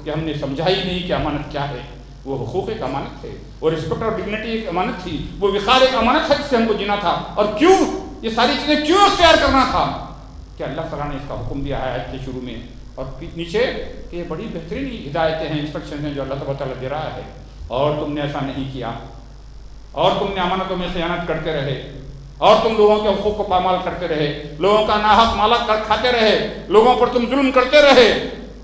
کہ ہم نے سمجھا ہی نہیں کہ امانت کیا ہے۔ وہ حقوق ایک امانت تھے، وہ رسپیکٹ اور ڈگنیٹی ایک امانت تھی، وہ وقار ایک امانت ہے جس سے ہم کو جینا تھا۔ اور کیوں یہ ساری چیزیں کیوں اختیار کرنا تھا؟ کہ اللہ تعالیٰ نے اس کا حکم دیا ہے آیت کے شروع میں اور نیچے کہ یہ بڑی بہترین ہدایتیں ہیں، انسٹرکشن ہیں جو اللہ تعالیٰ دے رہا ہے، اور تم نے ایسا نہیں کیا، اور تم نے امانتوں میں خیانت کرتے رہے، اور تم لوگوں کے حقوق کو پامال کرتے رہے، لوگوں کا ناحق مال کھاتے رہے، لوگوں پر تم ظلم کرتے رہے،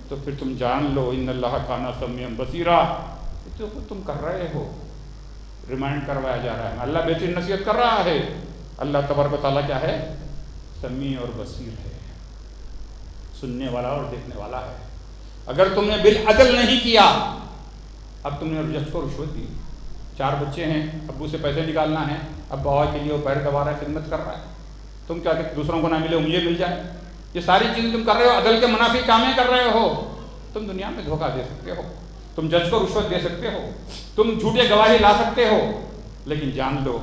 تو پھر تم جان لو ان اللہ کان سمیعا بصیرا۔ تو تم کر رہے ہو، ریمائنڈ کروایا جا رہا ہے، اللہ بہترین نصیحت کر رہا ہے۔ اللہ تبارک و تعالیٰ کیا ہے؟ سمیع اور بصیر ہے، سننے والا اور دیکھنے والا ہے۔ اگر تم نے بالعدل نہیں کیا، اب تم نے جج کو رشوت دی، 4 بچے ہیں، ابو سے پیسے نکالنا ہے، اب بابا کے لیے وہ پیر دبا رہا ہے، خدمت کر رہا ہے، تم کیا کہ دوسروں کو نہ ملے مجھے مل جائے، یہ ساری چیزیں تم کر رہے ہو، عدل کے منافی کامیں کر رہے ہو۔ تم دنیا میں دھوکہ دے سکتے ہو، تم جج کو رشوت دے سکتے ہو، تم جھوٹے گواہی لا سکتے ہو، لیکن جان لو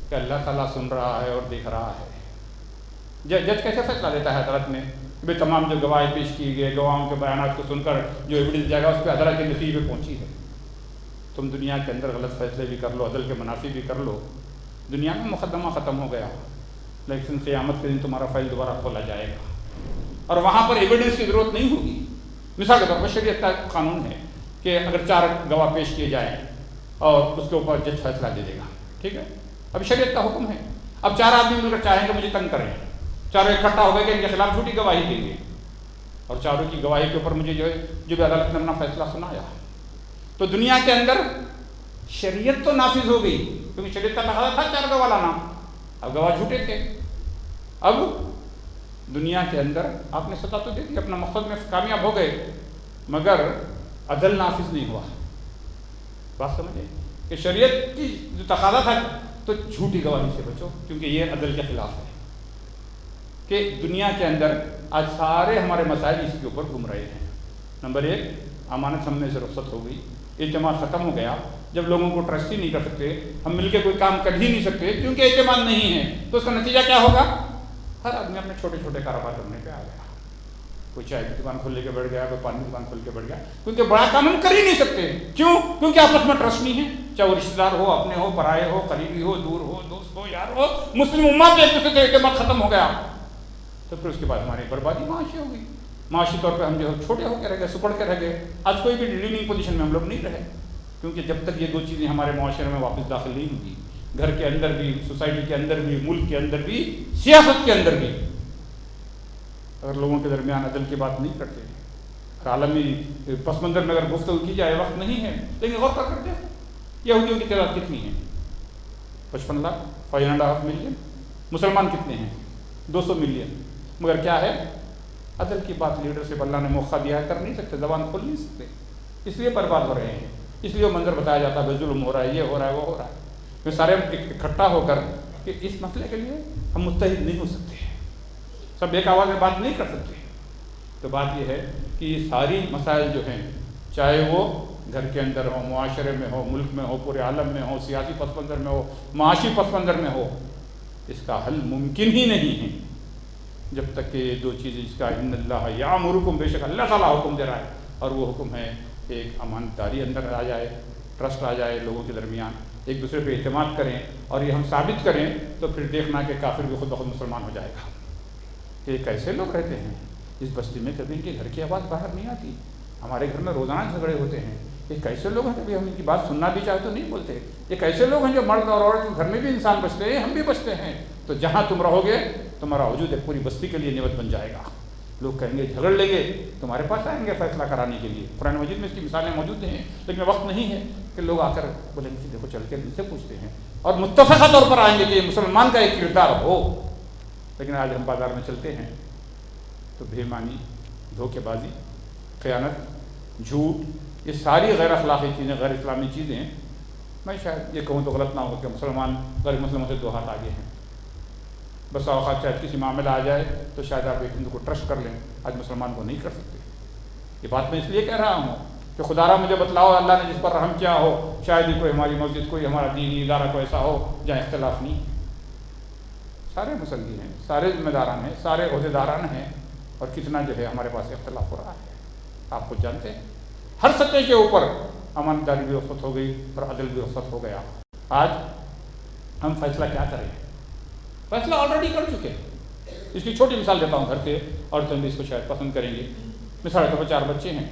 کہ اللہ تعالیٰ سن رہا ہے اور دیکھ رہا ہے۔ جج کیسے فیصلہ دیتا ہے عدالت میں؟ کہ تمام جو گواہی پیش کی گئے، گواہوں کے بیانات کو سن کر جو ایویڈنس جائے گا اس پہ عدالت کے نتیجے پہ پہنچی ہے۔ تم دنیا کے اندر غلط فیصلے بھی کر لو، عدل کے منافی بھی کر لو، دنیا میں مقدمہ ختم ہو گیا، لیکن قیامت کے دن تمہارا فائل دوبارہ کھولا جائے گا، اور وہاں پر ایویڈنس کی ضرورت نہیں ہوگی۔ مثال کے طور پر شریعت کا قانون ہے کہ اگر 4 گواہ پیش کیے جائیں اور اس کے اوپر جج فیصلہ دے دے گا، ٹھیک ہے، اب شریعت کا حکم ہے، اب 4 آدمی مل کر چاہیں کہ مجھے تنگ کریں، چاروں اکٹھا ہو گئے کہ ان کے خلاف جھوٹی گواہی دیں گے، اور چاروں کی گواہی کے اوپر مجھے جو بھی عدالت نے اپنا فیصلہ سنایا، تو دنیا کے اندر شریعت تو نافذ ہو گئی، کیونکہ شریعت کا تقاضا تھا 4 گواہ لانا، اب گواہ جھوٹے تھے۔ اب دنیا کے اندر آپ نے سزا تو دے دی، اپنا مقصد میں کامیاب ہو گئے، مگر عدل نافذ نہیں ہوا۔ بات سمجھے کہ شریعت کی جو تقاضا تھا تو جھوٹی گواہی سے بچو، کیونکہ یہ عدل کے خلاف ہے۔ کہ دنیا کے اندر آج سارے ہمارے مسائل اسی کے اوپر گھوم رہے ہیں۔ نمبر 1، امانت ہم میں سے رخصت ہو گئی، اعتماد ختم ہو گیا۔ جب لوگوں کو ٹرسٹ ہی نہیں کر سکتے، ہم مل کے کوئی کام کر ہی نہیں سکتے کیونکہ اعتماد نہیں ہے، تو اس کا نتیجہ کیا ہوگا؟ ہر آدمی اپنے چھوٹے چھوٹے کاروبار کرنے پہ آ گیا، کوئی چائے کی دکان کھول لے کے بیٹھ گیا، کوئی پانی کی دکان کھول کے بیٹھ گیا، کیونکہ بڑا کام ہم کر ہی نہیں سکتے۔ کیوں؟ کیونکہ آپس میں ٹرسٹ نہیں ہے، چاہے وہ رشتے دار ہو، اپنے ہو، پرائے ہو، قریبی ہو، دور ہو، دوست ہو، یار ہو، مسلم امت ایک دوسرے سے اعتماد ختم ہو گیا، تو پھر اس کے بعد ہماری بربادی معاشی ہو گئی۔ معاشی طور پہ ہم جو چھوٹے ہو کے رہ گئے، سپڑ کے رہ گئے۔ آج کوئی بھی لیڈنگ پوزیشن میں ہم لوگ نہیں رہے، کیونکہ جب تک یہ 2 چیزیں ہمارے معاشرے میں واپس داخل نہیں ہوگی، گھر کے اندر بھی، سوسائٹی کے اندر بھی، ملک کے اندر بھی، سیاست کے اندر بھی، اگر لوگوں کے درمیان عدل کی بات نہیں کرتے ہیں، عالمی پس منظر میں اگر گفتگو کی جائے، وقت نہیں ہے، لیکن غور کر کرتے ہیں یہودیوں کی تعداد کتنی ہے؟ 55 لاکھ، 5.5 ملین۔ مسلمان کتنے ہیں؟ 200 ملین۔ مگر کیا ہے؟ عدل کی بات لیڈرشپ اللہ نے موقع دیا ہے، کر نہیں سکتے، زبان کھول نہیں سکتے، اس لیے برباد ہو رہے ہیں، اس لیے وہ منظر بتایا جاتا ہے، ظلم ہو رہا ہے، یہ ہو رہا ہے، وہ ہو رہا ہے۔ پھر سارے اکٹھا ہو کر کہ اس مسئلے کے لیے ہم متحد نہیں ہو سکتے، سب ایک آواز میں بات نہیں کر سکتے۔ تو بات یہ ہے کہ یہ ساری مسائل جو ہیں، چاہے وہ گھر کے اندر ہو، معاشرے میں ہو، ملک میں ہو، پورے عالم میں ہو، سیاسی پس منظر میں ہو، معاشی پس منظر میں ہو، اس کا حل ممکن ہی نہیں ہے جب تک کہ یہ دو چیزیں، اس کا ان اللہ یامرکم، بے شک اللہ تعالیٰ حکم دے رہا ہے، اور وہ حکم ہے ایک امانت داری اندر آ جائے، ٹرسٹ آ جائے لوگوں کے درمیان، ایک دوسرے پہ اعتماد کریں، اور یہ ہم ثابت کریں تو پھر دیکھنا کہ کافر بھی خود بخود مسلمان ہو جائے گا۔ کہ یہ کیسے لوگ رہتے ہیں اس بستی میں، کبھی ان کے گھر کی آواز باہر نہیں آتی، ہمارے گھر میں روزانہ جھگڑے ہوتے ہیں، یہ کیسے لوگ ہیں؟ کبھی ہم ان کی بات سننا بھی چاہے تو نہیں بولتے، یہ کیسے لوگ ہیں جو مرد اور عورت گھر میں بھی انسان بچتے ہیں، ہم بھی بچتے ہیں۔ تو جہاں تم رہو گے تمہارا وجود ایک پوری بستی کے لیے نعمت بن جائے گا، لوگ کہیں گے جھگڑ لیں گے، تمہارے پاس آئیں گے فیصلہ کرانے کے لیے۔ قرآن مجید میں اس کی مثالیں موجود ہیں، لیکن وقت نہیں ہے کہ لوگ آ کر بولیں گے دیکھو چل کے ان سے پوچھتے ہیں، اور متفقہ طور پر آئیں گے کہ یہ مسلمان کا ایک کردار ہو۔ لیکن آج ہم بازار میں چلتے ہیں تو بے ایمانی، دھوکے بازی، خیانت، جھوٹ، یہ ساری غیر اخلاقی چیزیں، غیر اسلامی چیزیں، میں شاید یہ کہوں تو غلط نہ ہو کہ مسلمان غیر مسلموں سے 2 ہاتھ آگے ہیں۔ بس اوقات شاید کسی معاملہ آ جائے تو شاید آپ ایک ہندو کو ٹرسٹ کر لیں، آج مسلمان کو نہیں کر سکتے۔ یہ بات میں اس لیے کہہ رہا ہوں کہ خدا را مجھے بتلاؤ اللہ نے جس پر رحم کیا ہو، شاید ہی کوئی ہماری مسجد، کوئی ہمارا دینی ادارہ کو ایسا ہو جہاں اختلاف نہیں، سارے مسلمان ہیں، سارے ذمہ داران ہیں، سارے عہدیداران ہیں، اور کتنا جو ہے ہمارے پاس اختلاف ہو رہا ہے، آپ خود جانتے ہیں۔ ہر سطح کے اوپر امانت داری بھی رخصت ہو گئی اور عدل بھی رخصت ہو گیا۔ آج ہم فیصلہ کیا کریں؟ فیصلہ آلریڈی کر چکے۔ اس کی چھوٹی مثال دیتا ہوں، گھر کے عورتیں بھی اس کو شاید پسند کریں گے۔ مثال کے 4 بچے ہیں،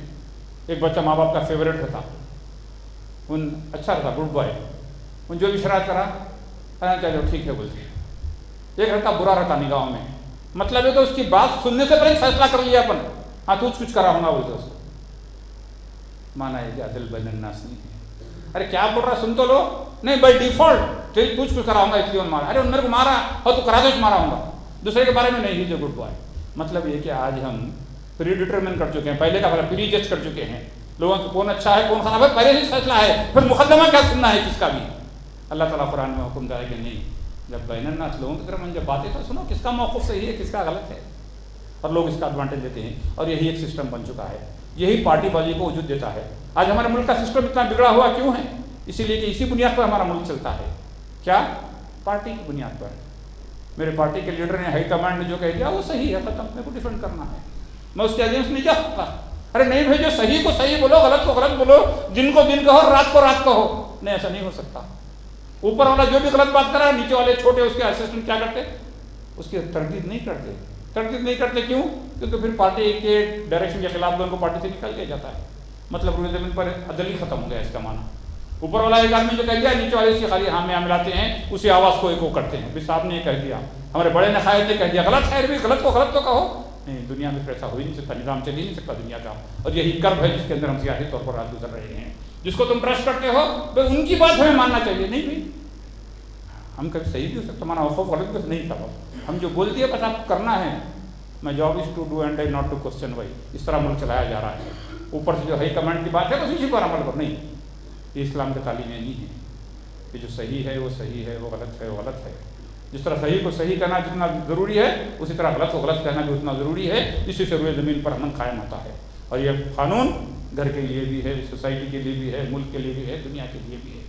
ایک بچہ ماں باپ کا فیوریٹ رہتا، اچھا رہتا، گڈ بوائے، ان جو بھی شرارت کرا چلو ٹھیک ہے بولتے۔ ایک رہتا برا رہتا نگاہوں میں، مطلب ہے تو اس کی بات سننے سے پہلے فیصلہ کر لیا اپن، ہاں تو کچھ کرا ہوگا بولتے اس کو۔ مانا ہے کہ عدل بین الناس نہیں ہے، ارے کیا بول رہا سن تو لو، نہیں بائی ڈیفالٹ کچھ کرا ہوں گا اس لیے مارا، ارے میرے کو مارا ہو تو کرا دو مارا ہوں گا، دوسرے کے بارے میں نہیں جو گڈ بوائے۔ مطلب یہ کہ آج ہم پری ڈیٹرمن کر چکے ہیں، پہلے کا پری جج کر چکے ہیں لوگوں کو، کون اچھا ہے کون خراب ہے پہلے ہی فیصلہ ہے، پھر مقدمہ کیا سننا ہے کس کا بھی۔ اللہ تعالیٰ قرآن میں حکم دے کہ نہیں، جب بین الناس لوگوں کی طرف جب باتیں تو سنو کس کا موقف صحیح ہے کس کا غلط ہے، اور لوگ اس کا ایڈوانٹیج لیتے ہیں، اور یہی ایک سسٹم بن چکا ہے، یہی پارٹی بازی کو وجود دیتا ہے۔ آج ہمارے ملک کا سسٹم اتنا بگڑا ہوا کیوں ہے؟ اسی لیے کہ اسی بنیاد پر ہمارا ملک چلتا ہے، کیا؟ پارٹی کی بنیاد پر۔ میرے پارٹی کے لیڈر نے، ہائی کمانڈ نے جو کہہ دیا وہ صحیح ہے، ختم، میرے کو ڈیفینڈ کرنا ہے، میں اس کے اگینسٹ نہیں جا سکتا۔ ارے نہیں بھائی، جو صحیح کو صحیح بولو، غلط کو غلط بولو، دن کو دن کہو، رات کو رات کہو، نہیں ایسا نہیں ہو سکتا۔ اوپر والا جو بھی غلط بات کرا ہے، نیچے والے چھوٹے اس کے اسسٹنٹ کیا کرتے؟ اس کی تردید نہیں کرتے۔ تردید نہیں کرتے کیوں؟ کیونکہ پھر پارٹی کے ڈائریکشن کے خلاف ان کو پارٹی سے نکل دیا جاتا ہے، مطلب روئے زمین پر عدل ہی ختم ہو گیا اس کا معنی۔ اوپر والا ایک آدمی جو کہہ دیا، نیچے والے اس کی خالی ہاں میں ملاتے ہیں، اسی آواز کو ایک وہ کرتے ہیں، بھی صاحب نے یہ کہہ دیا، ہمارے بڑے نے خیر نے کہہ دیا، غلط خیر بھی، غلط کو غلط تو کہو۔ نہیں، دنیا میں ایسا ہو ہی نہیں سکتا، نظام چل ہی نہیں سکتا دنیا کا، اور یہی کرب ہے جس کے اندر ہم سیاسی طور پر آج گزر رہے ہیں۔ جس کو تم ٹرسٹ کرتے ہو ان کی بات ہمیں ماننا چاہیے، نہیں بھی ہم کبھی صحیح بھی ہو سکتا، ہمارا خوف غلط بھی نہیں تھا، ہم جو بول دیے بس آپ کرنا ہے، میں job is to do and not to question why, اس طرح ملک چلایا جا رہا ہے۔ اوپر سے جو ہائی کمانڈ کی بات ہے تو اسی پر عمل پر نہیں، یہ اسلام کی تعلیمیں نہیں ہے کہ جو صحیح ہے وہ صحیح ہے، وہ غلط ہے وہ غلط ہے۔ جس طرح صحیح کو صحیح کہنا جتنا ضروری ہے، اسی طرح غلط کو غلط کہنا بھی اتنا ضروری ہے، اسی سے روئے زمین پر امن قائم ہوتا ہے۔ اور یہ قانون گھر کے لیے بھی ہے، سوسائٹی کے لیے بھی ہے، ملک کے لیے بھی ہے، دنیا کے لیے بھی ہے۔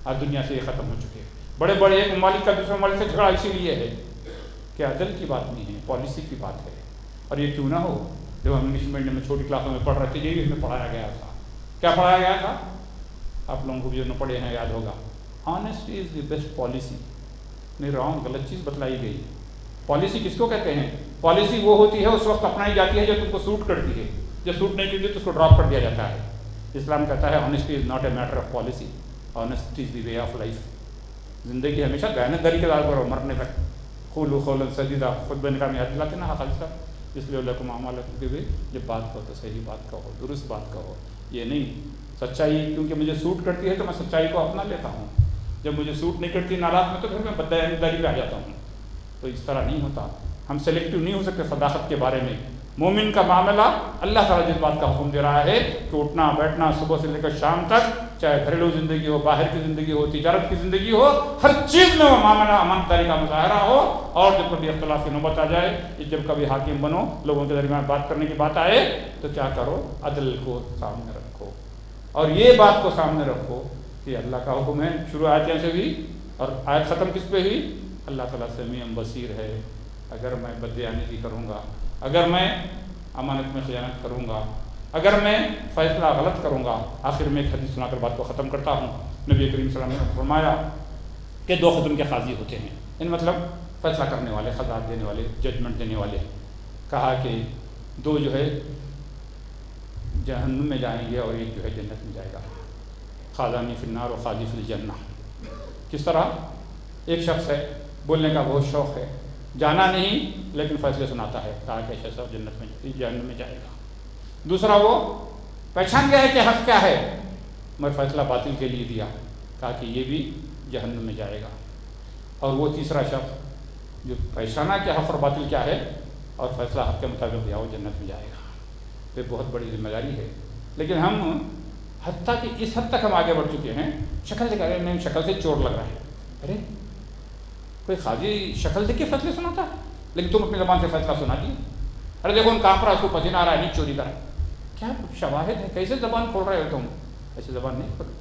آج دنیا سے یہ ختم ہو چکے ہیں۔ بڑے بڑے ایک ممالک کا دوسرے ممالک سے جھگڑا اسی لیے ہے کہ عدل کی بات نہیں ہے، پالیسی کی بات ہے۔ اور یہ کیوں نہ ہو، جب ہم انگلش میڈیم میں چھوٹی کلاسوں میں پڑھ رہے تھے، یہی ہمیں پڑھایا گیا تھا۔ کیا پڑھایا گیا تھا؟ آپ لوگوں کو بھی جو نہ پڑھے ہیں یاد ہوگا، honesty is the best policy. نہیں، رانگ، غلط چیز بتلائی گئی۔ پالیسی کس کو کہتے ہیں؟ پالیسی وہ ہوتی ہے اس وقت اپنائی جاتی ہے جب تم کو سوٹ کرتی ہے، جب سوٹ نہیں کرتی تو اس کو ڈراپ کر دیا جاتا ہے۔ اسلام کہتا ہے honesty is not a matter of policy, honesty is the way of life. زندگی ہمیشہ دیانت داری کے آدھار پر ہو، مرنے تک۔ خولو خولا سدیدہ، خود بن کا میں حد لاتے نا خالص صاحب، اس لیے لکم اعمالکم کہ جب بات کہو تو صحیح بات کہو، درست بات کہو، یہ نہیں سچائی کیونکہ مجھے سوٹ کرتی ہے تو میں سچائی کو اپنا لیتا ہوں، جب مجھے سوٹ نہیں کرتی نالات میں تو پھر میں بدداری پہ آ جاتا ہوں. تو اس طرح نہیں ہوتا. ہم سلیکٹو نہیں ہو سکتے صداقت کے بارے میں. مومن کا معاملہ اللہ تعالیٰ جس بات کا حکم دے رہا ہے کہ اٹھنا بیٹھنا صبح سے لے کر شام تک، چاہے گھریلو زندگی ہو، باہر کی زندگی ہو، تجارت کی زندگی ہو، ہر چیز میں وہ معاملہ امانتداری کا مظاہرہ ہو. اور جب کبھی اختلاف کی نوبت آ جائے، جب کبھی حاکم بنو، لوگوں کے درمیان بات کرنے کی بات آئے، تو کیا کرو؟ عدل کو سامنے رکھو اور یہ بات کو سامنے رکھو کہ اللہ کا حکم ہے. شروع آیتیں سے بھی اور آیت ختم کس پہ ہوئی؟ اللہ تعالیٰ سمیع بصیر ہے. اگر میں بددیانتی کروں گا، اگر میں امانت میں خیانت کروں گا، اگر میں فیصلہ غلط کروں گا. آخر میں ایک حدیث سنا کر بات کو ختم کرتا ہوں. نبی کریم صلی اللہ علیہ وسلم نے فرمایا کہ 2 قسم کے قاضی ہوتے ہیں، ان مطلب فیصلہ کرنے والے، قضات دینے والے، ججمنٹ دینے والے. کہا کہ 2 جو ہے جہنم میں جائیں گے اور ایک جو ہے جنت میں جائے گا. خاضانی فی النار و خاضی فی الجنہ. کس طرح؟ ایک شخص ہے، بولنے کا بہت شوق ہے، جانا نہیں لیکن فیصلے سناتا ہے، کہا کہ ایسا جنت میں جہنم میں جائے گا. دوسرا وہ پہچان گیا ہے کہ حق کیا ہے، میں فیصلہ باطل کے لیے دیا، کہا کہ یہ بھی جہنم میں جائے گا. اور وہ تیسرا شخص جو پہچانا کہ حق اور باطل کیا ہے اور فیصلہ حق کے مطابق دیا، وہ جنت میں جائے گا. یہ بہت بڑی ذمہ داری ہے. لیکن ہم حتیٰ کہ اس حد تک ہم آگے بڑھ چکے ہیں، شکل دکھا رہے ہیں، شکل سے چور لگ رہا ہے. ارے کوئی قاضی شکل دیکھ کے فیصلے سناتا ہے، لیکن تم اپنی زبان سے فیصلہ سنا دیے. ارے دیکھو ان کام پر اس کو پسینہ آ رہا ہے، نہیں چوری کرا. کیا شواہد ہے؟ کیسے زبان کھول رہے ہو تم؟ ایسے زبان نہیں کھولو.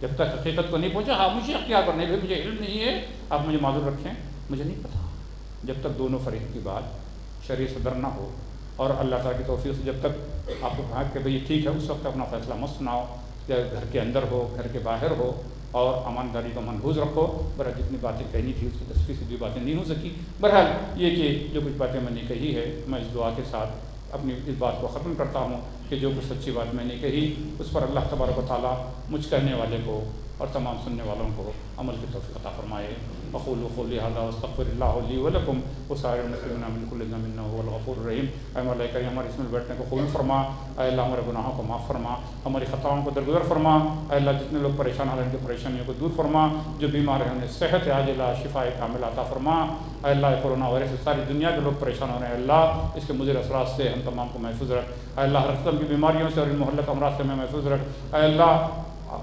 جب تک حقیقت کو نہیں پہنچا خاموشی اختیار کرنے بھی مجھے علم نہیں ہے، آپ مجھے معذور رکھیں، مجھے نہیں پتہ. جب تک دونوں فریق کی بات شرعی صدر نہ ہو اور اللہ تعالیٰ کی توفیق سے جب تک آپ کو کہا کہ بھئی ٹھیک ہے، اس وقت اپنا فیصلہ مت سناؤ، یا گھر کے اندر ہو، گھر کے باہر ہو، اور امانتداری کو منحوظ رکھو. بہرحال جتنی باتیں کہنی تھی اس کی تصفیہ سے 2 باتیں نہیں ہو سکی. بہرحال یہ کہ جو کچھ باتیں میں نے کہی ہے، میں اس دعا کے ساتھ اپنی اس بات کو ختم کرتا ہوں کہ جو کچھ سچی بات میں نے کہی اس پر اللہ تبارک و تعالیٰ مجھ کہنے والے کو اور تمام سننے والوں کو عمل کی توفیق عطا فرمائے. اقول قولی ھذا واستغفر اللہ لی ولکم وسائر المسلمین من کل ذنب انہ هو الغفور الرحیم. اے مولا کریم ہمارے اس میں بیٹھنے کو قبول فرما. اے اللہ ہمارے گناہوں کو معاف فرما، ہماری خطاؤں کو درگزر فرما. اے اللہ جتنے لوگ پریشان ہو رہے ہیں ان کی پریشانیوں کو دور فرما، جو بیمار ہیں انہیں صحت عاجلہ شفاء کاملہ عطا فرما. اے اللہ کورونا وائرس سے ساری دنیا کے لوگ پریشان ہو رہے ہیں، اللہ اس کے مضر اثرات سے ہم تمام کو محفوظ رکھ. اے اللہ ہر قسم کی بیماریوں سے اور ان محلق امراض سے ہمیں محفوظ رکھ. اے اللہ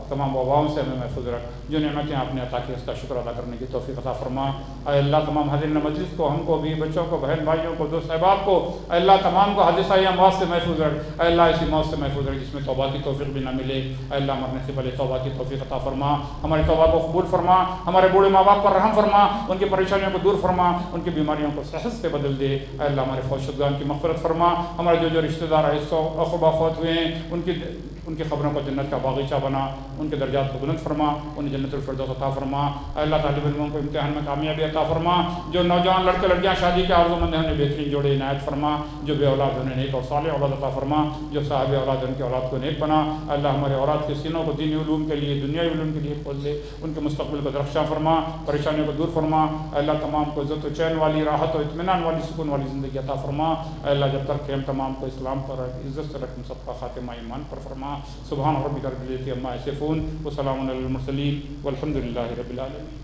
تمام وباؤں سے ہمیں محفوظ رکھ. جو نعمتیں آپ نے عطا کی اس کا شکر ادا کرنے کی توفیق عطا فرما. اے اللہ تمام حاضرین مجلس کو، ہم کو بھی، بچوں کو، بہن بھائیوں کو، دوست احباب کو، اے اللہ تمام کو حادثہ یا موت سے محفوظ رکھ. اے اللہ ایسی موت سے محفوظ رکھ جس میں توبہ کی توفیق بھی نہ ملے. اے اللہ مرنے سے پہلے توبہ کی توفیق عطا فرما. ہماری توبہ کو قبول فرما. ہمارے بوڑھے ماں باپ پر رحم فرما، ان کی پریشانیوں کو دور فرما، ان کی بیماریوں کو صحت سے بدل دے. اے اللہ ہمارے فوت شدگان کی مغفرت فرما. ہمارے جو رشتہ دار اقربا فوت ہوئے ہیں ان کی قبروں کو جنت کا باغیچہ بنا، ان کے درجات کو بلند فرما، انہیں جنت الفردوس عطا فرما. اے اللہ طالب علموں کو امتحان میں کامیابی عطا فرما. جو نوجوان لڑکے لڑکیاں شادی کے آرزو مند ہیں انہیں بہترین جوڑے عنایت فرما. جو بے اولاد انہیں نیک اور صالح اولاد عطا فرما. جو صاحب اولاد ان کی اولاد کو نیک بنا. اے اللہ ہمارے اولاد کے سینوں کو دینی علوم کے لیے، دنیاوی علوم کے لیے کھول دے. ان کے مستقبل کو درخشاں فرما، پریشانیوں کو دور فرما. اے اللہ تمام کو عزت و چین والی، راحت و اطمینان والی، سکون والی زندگی عطا فرما. اے اللہ جب تک کہ ہم تمام کو اسلام پر عزت سے رکھ، ہم سب کا خاتمہ ایمان پر فرما. سبحان ربک رب العزة عما یصفون وسلام علی المرسلین والحمد للہ رب العالمین.